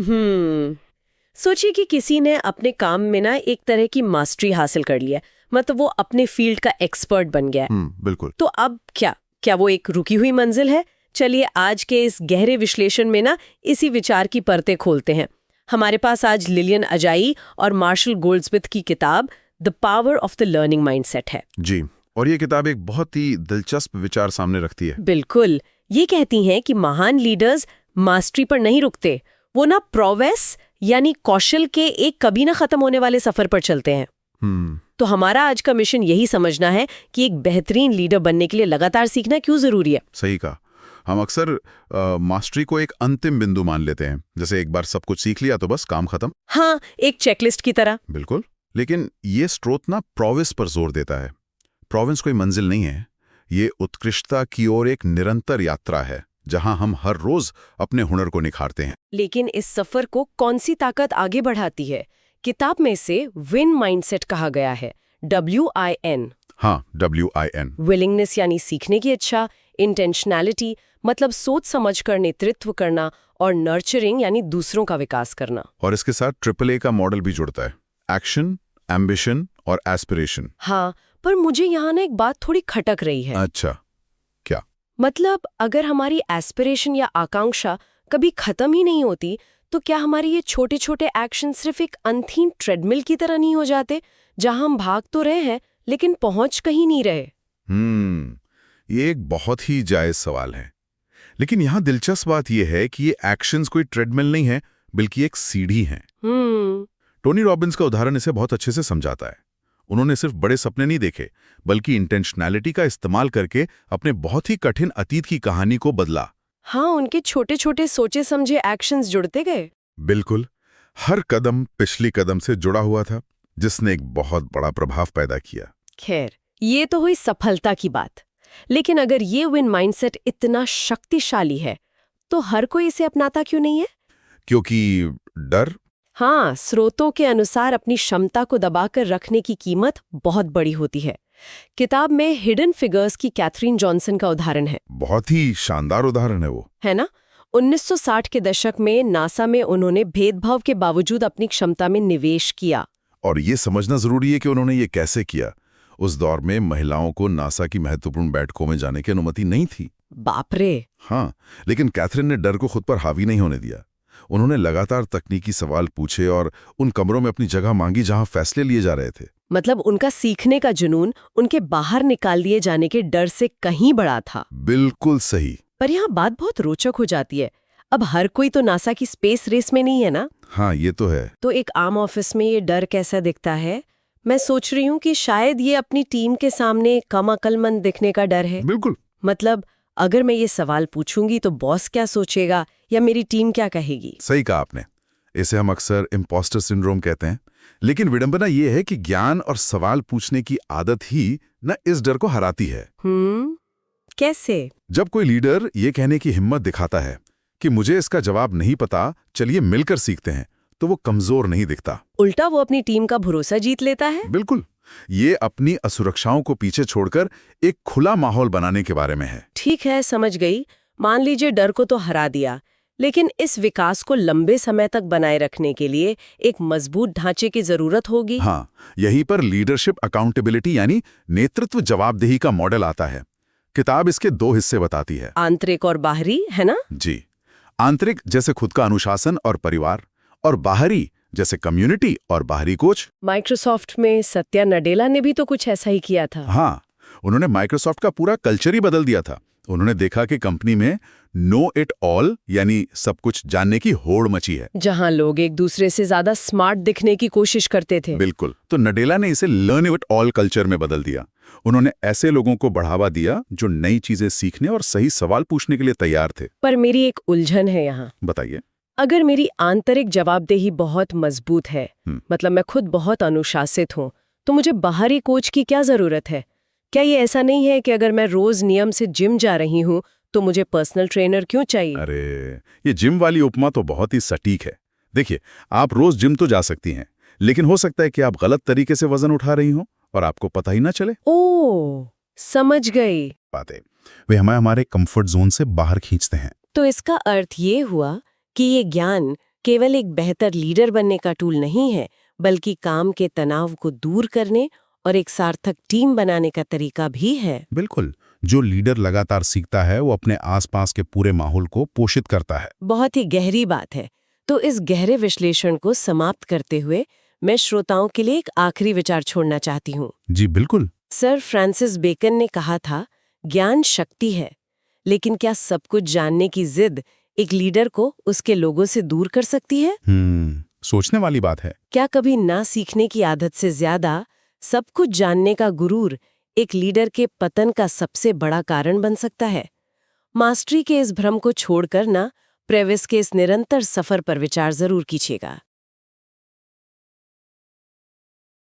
हम्म सोचिए कि किसी ने अपने काम में ना एक तरह की मास्टरी हासिल कर लिया, मतलब वो अपने फील्ड का एक्सपर्ट बन गया है। बिल्कुल। तो अब क्या क्या वो एक रुकी हुई मंजिल है? चलिए आज के इस गहरे विश्लेषण में ना इसी विचार की परतें खोलते हैं। हमारे पास आज लिलियन अजाई और मार्शल गोल्डस्मिथ की किताब the power of the learning mindset है। जी, और ये किताब एक बहुत ही दिलचस्प विचार सामने रखती है। बिल्कुल, ये कहती हैं कि महान लीडर्स मास्टरी पर नहीं रुकते, वो ना प्रोवेस यानी कौशल के एक कभी ना खत्म होने वाले सफर पर चलते हैं। तो हमारा आज का मिशन यही समझना है कि एक बेहतरीन लीडर बनने के लिए लगातार सीखना क्यों जरूरी है। सही कहा। हम अक्सर मास्टरी को एक अंतिम बिंदु मान लेते हैं, जैसे एक बार सब कुछ सीख लिया तो बस काम खत्म। हाँ, एक चेकलिस्ट की तरह। बिल्कुल, लेकिन ये स्रोत ना प्रोविस पर जोर देता है। प्रोविंस कोई मंजिल नहीं है, ये उत्कृष्टता की ओर एक निरंतर यात्रा है, जहां हम हर रोज अपने हुनर को निखारते हैं। लेकिन इस सफर को कौन सी ताकत आगे बढ़ाती है? किताब में से विन माइंडसेट कहा गया है, WIN। हाँ, WIN। विलिंगनेस यानी सीखने की इच्छा, इंटेंशनैलिटी मतलब सोच समझकर नेतृत्व करना, और नर्चरिंग यानी दूसरों का विकास करना। और इसके साथ AAA का मॉडल भी जुड़ता है, एक्शन, एम्बिशन और एस्पिरेशन। हाँ, पर मुझे यहाँ ना एक बात थोड़ी खटक रही है। अच्छा, क्या? मतलब अगर हमारी एस्पिरेशन या आकांक्षा कभी खत्म ही नहीं होती, तो क्या हमारे ये छोटे छोटे एक्शन सिर्फ एक अनथीन ट्रेडमिल की तरह नहीं हो जाते, जहां हम भाग तो रहे हैं लेकिन पहुंच कहीं नहीं रहे? ये एक बहुत ही जायज सवाल है। लेकिन यहाँ दिलचस्प बात यह है कि ये एक्शंस कोई ट्रेडमिल नहीं है, बल्कि एक सीढ़ी है। टोनी रॉबिन्स का उदाहरण इसे बहुत अच्छे से समझाता है। उन्होंने सिर्फ बड़े सपने नहीं देखे, बल्कि इंटेंशनैलिटी का इस्तेमाल करके अपने बहुत ही कठिन अतीत की कहानी को बदला। हाँ, उनके छोटे छोटे सोचे समझे एक्शंस जुड़ते गए। बिल्कुल, हर कदम पिछली कदम से जुड़ा हुआ था, जिसने एक बहुत बड़ा प्रभाव पैदा किया। खैर, ये तो हुई सफलता की बात। लेकिन अगर ये विन माइंडसेट इतना शक्तिशाली है, तो हर कोई इसे अपनाता क्यों नहीं है? क्योंकि डर। हाँ, स्रोतों के अनुसार अपनी क्षमता को दबाकर रखने की कीमत बहुत बड़ी होती है। किताब में हिडन फिगर्स की कैथरीन जॉनसन का उदाहरण है। बहुत ही शानदार उदाहरण है वो, है ना? 1960 के दशक में नासा में उन्होंने भेदभाव के बावजूद अपनी क्षमता में निवेश किया। और ये समझना जरूरी है कि उन्होंने ये कैसे किया। उस दौर में महिलाओं को नासा की महत्वपूर्ण बैठकों में जाने की अनुमति नहीं थी। बाप रे! हाँ, लेकिन कैथरीन ने डर को खुद पर हावी नहीं होने दिया। उन्होंने लगातार तकनीकी सवाल पूछे और उन कमरों में अपनी जगह मांगी जहां फैसले लिए जा रहे थे। मतलब उनका सीखने का जुनून उनके बाहर निकाल दिए जाने के डर से कहीं बड़ा था। बिल्कुल सही। पर यहाँ बात बहुत रोचक हो जाती है। अब हर कोई तो नासा की स्पेस रेस में नहीं है ना? हाँ, ये तो है। तो एक आम ऑफिस में ये डर कैसा दिखता है? मैं सोच रही हूँ कि शायद ये अपनी टीम के सामने कम अक्लमंद दिखने का डर है। बिल्कुल। मतलब अगर मैं ये सवाल पूछूंगी तो बॉस क्या सोचेगा या मेरी टीम क्या कहेगी? सही कहा आपने। इसे हम अक्सर इम्पोस्टर सिंड्रोम कहते हैं। लेकिन विडंबना ये है कि ज्ञान और सवाल पूछने की आदत ही न इस डर को हराती है। कैसे? जब कोई लीडर ये कहने की हिम्मत दिखाता है कि मुझे इसका जवाब नहीं पता, चलिए मिलकर सीखते हैं, तो वो कमजोर नहीं दिखता। उल्टा वो अपनी टीम का भरोसा जीत लेता है। बिल्कुल, ये अपनी असुरक्षाओं को पीछे छोड़कर एक खुला माहौल बनाने के बारे में है। ठीक है, समझ गई। मान लीजिए डर को तो हरा दिया, लेकिन इस विकास को लंबे समय तक बनाए रखने के लिए एक मजबूत ढांचे की जरूरत होगी। हाँ, यहीं पर लीडरशिप अकाउंटेबिलिटी यानी नेतृत्व जवाबदेही का मॉडल आता है। किताब इसके 2 हिस्से बताती है, आंतरिक और बाहरी, है ना? जी। आंतरिक जैसे खुद का अनुशासन और परिवार, और बाहरी जैसे कम्युनिटी और बाहरी कोच। माइक्रोसॉफ्ट में सत्या नडेला ने भी तो कुछ ऐसा ही किया था। हाँ, उन्होंने माइक्रोसॉफ्ट का पूरा कल्चर ही बदल दिया था। उन्होंने देखा कि कंपनी में नो इट ऑल यानी सब कुछ जानने की होड़ मची है, जहां लोग एक दूसरे से ज्यादा स्मार्ट दिखने की कोशिश करते थे। बिल्कुल। तो नडेला ने इसे लर्न इट ऑल कल्चर में बदल दिया। उन्होंने ऐसे लोगों को बढ़ावा दिया जो नई चीजें सीखने और सही सवाल पूछने के लिए तैयार थे। पर मेरी एक उलझन है यहाँ। बताइए। अगर मेरी आंतरिक जवाबदेही बहुत मजबूत है, मतलब मैं खुद बहुत अनुशासित हूँ, तो मुझे बाहरी कोच की क्या जरूरत है? क्या ये ऐसा नहीं है कि अगर मैं रोज नियम से जिम जा रही हूँ तो मुझे पर्सनल ट्रेनर क्यों चाहिए? अरे, ये जिम वाली उपमा तो बहुत ही सटीक है। देखिए, आप रोज जिम तो जा सकती हैं, लेकिन हो सकता है कि आप गलत तरीके से वजन उठा रही हो और आपको पता ही ना चले। ओह, समझ गई। बातें वे हमें हमारे कंफर्ट जोन से बाहर खींचते हैं। तो इसका अर्थ ये हुआ कि ये ज्ञान केवल एक बेहतर लीडर बनने का टूल नहीं है, बल्कि काम के तनाव को दूर करने और एक सार्थक टीम बनाने का तरीका भी है। बिल्कुल, जो लीडर लगातार सीखता है वो अपने आसपास के पूरे माहौल को पोषित करता है। बहुत ही गहरी बात है। तो इस गहरे विश्लेषण को समाप्त करते हुए मैं श्रोताओं के लिए एक आखिरी विचार छोड़ना चाहती हूँ। जी बिल्कुल। सर फ्रांसिस बेकन ने कहा था, ज्ञान शक्ति है, लेकिन क्या सब कुछ जानने की जिद एक लीडर को उसके लोगों से दूर कर सकती है? सोचने वाली बात है। क्या कभी ना सीखने की आदत से ज्यादा सब कुछ जानने का गुरूर एक लीडर के पतन का सबसे बड़ा कारण बन सकता है? मास्टरी के इस भ्रम को छोड़कर ना प्रेविस के इस निरंतर सफर पर विचार जरूर कीजिएगा।